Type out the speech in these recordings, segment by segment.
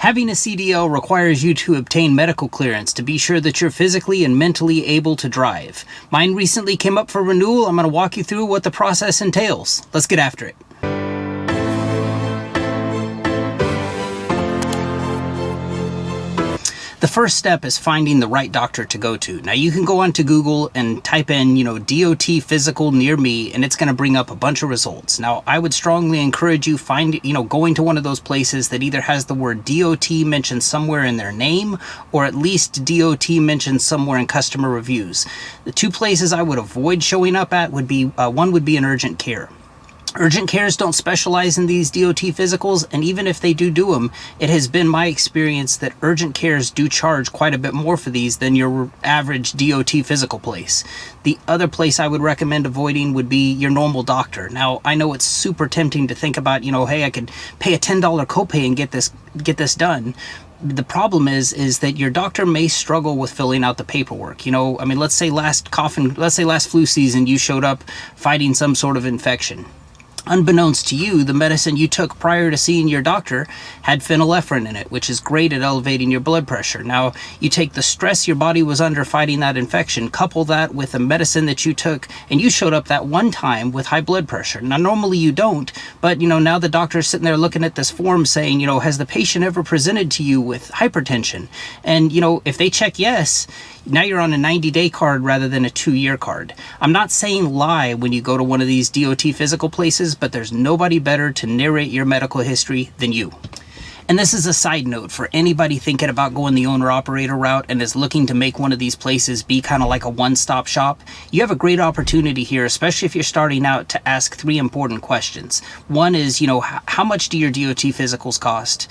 Having a CDL requires you to obtain medical clearance to be sure that you're physically and mentally able to drive. Mine recently came up for renewal. I'm going to walk you through what the process entails. Let's get after it. The first step is finding the right doctor to go to. Now you can go onto Google and type in, DOT physical near me, and it's going to bring up a bunch of results. Now I would strongly encourage you going to one of those places that either has the word DOT mentioned somewhere in their name, or at least DOT mentioned somewhere in customer reviews. The two places I would avoid showing up at would be, one would be an urgent care. Urgent cares don't specialize in these DOT physicals, and even if they do them, it has been my experience that urgent cares do charge quite a bit more for these than your average DOT physical place. The other place I would recommend avoiding would be your normal doctor. Now, I know it's super tempting to think about, hey, I could pay a $10 copay and get this done. The problem is that your doctor may struggle with filling out the paperwork. Let's say last flu season you showed up fighting some sort of infection. Unbeknownst to you, the medicine you took prior to seeing your doctor had phenylephrine in it, which is great at elevating your blood pressure. Now, you take the stress your body was under fighting that infection, couple that with the medicine that you took, and you showed up that one time with high blood pressure. Now, normally you don't, but, now the doctor's sitting there looking at this form saying, has the patient ever presented to you with hypertension? And, if they check yes, now you're on a 90-day card rather than a 2-year card. I'm not saying lie when you go to one of these DOT physical places, but there's nobody better to narrate your medical history than you. And this is a side note for anybody thinking about going the owner-operator route and is looking to make one of these places be kind of like a one-stop shop. You have a great opportunity here, especially if you're starting out, to ask 3 important questions. One is, how much do your DOT physicals cost?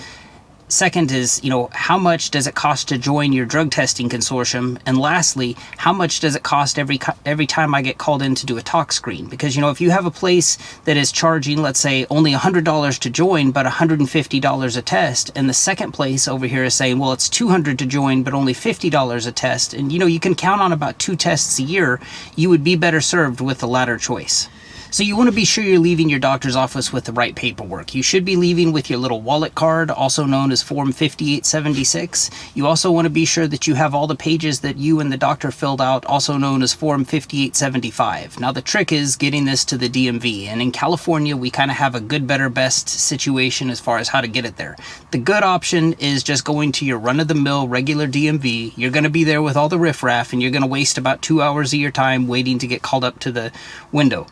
Second is, how much does it cost to join your drug testing consortium? And lastly, how much does it cost every time I get called in to do a tox screen? Because, if you have a place that is charging, let's say, only $100 to join, but $150 a test, and the second place over here is saying, well, it's $200 to join, but only $50 a test, and, you can count on about 2 tests a year, you would be better served with the latter choice. So you want to be sure you're leaving your doctor's office with the right paperwork. You should be leaving with your little wallet card, also known as Form 5876. You also want to be sure that you have all the pages that you and the doctor filled out, also known as Form 5875. Now the trick is getting this to the DMV, and in California we kind of have a good, better, best situation as far as how to get it there. The good option is just going to your run-of-the-mill regular DMV. You're going to be there with all the riffraff, and you're going to waste about 2 hours of your time waiting to get called up to the window.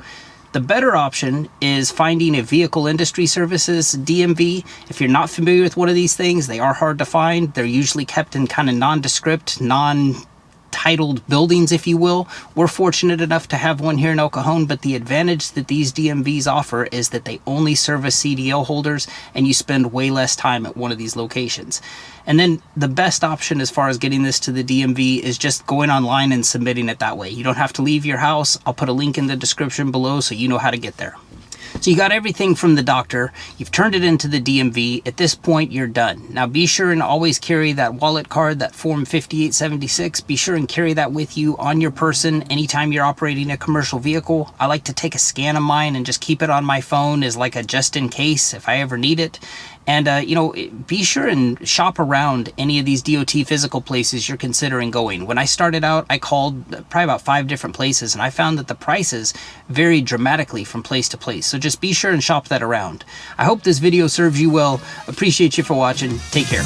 The better option is finding a vehicle industry services DMV. If you're not familiar with one of these things, they are hard to find. They're usually kept in kind of nondescript, non-titled buildings, if you will. We're fortunate enough to have one here in El Cajon, but the advantage that these DMVs offer is that they only service CDL holders, and you spend way less time at one of these locations. And then the best option as far as getting this to the DMV is just going online and submitting it that way. You don't have to leave your house. I'll put a link in the description below so you know how to get there. So you got everything from the doctor, you've turned it into the DMV, at this point you're done. Now be sure and always carry that wallet card, that Form 5876, be sure and carry that with you on your person anytime you're operating a commercial vehicle. I like to take a scan of mine and just keep it on my phone as like a just in case if I ever need it. And, be sure and shop around any of these DOT physical places you're considering going. When I started out, I called probably about 5 different places, and I found that the prices varied dramatically from place to place. So just be sure and shop that around. I hope this video serves you well. Appreciate you for watching. Take care.